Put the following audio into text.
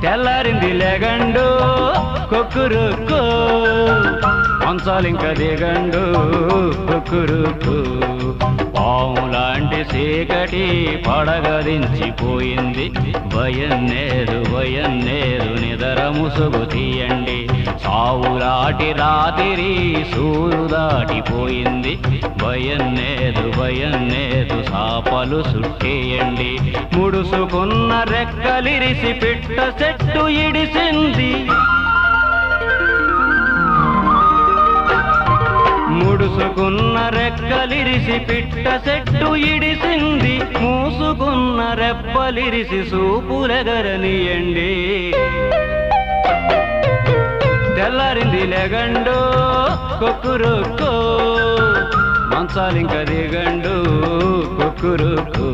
తెల్లారింది లేగండు కొక్కురుకు, మంచాలింక దిగండు కొక్కురుకు. పాములాంటి చీకటి పడగదించిపోయింది, భయం లేదు నిదర ముసుగు తీయండి. సావులాటి రాత్రి సూరు దాటిపోయింది, భయం లేదు సాపలు సుట్టేయండి. ముడుసుకున్న రెక్కలిరిసి పిట్ట చెట్టు ఇడిసింది, ముడుసుకున్న రెక్కలిరిసి పిట్ట చెట్టు ఇడిసింది. మూసుకున్న రెప్పలిరిసి సూపులెగరనియండి. తెల్లారింది లేగండు కొక్కురుకు, మంచాలింక దిగండు కొక్కురుకు.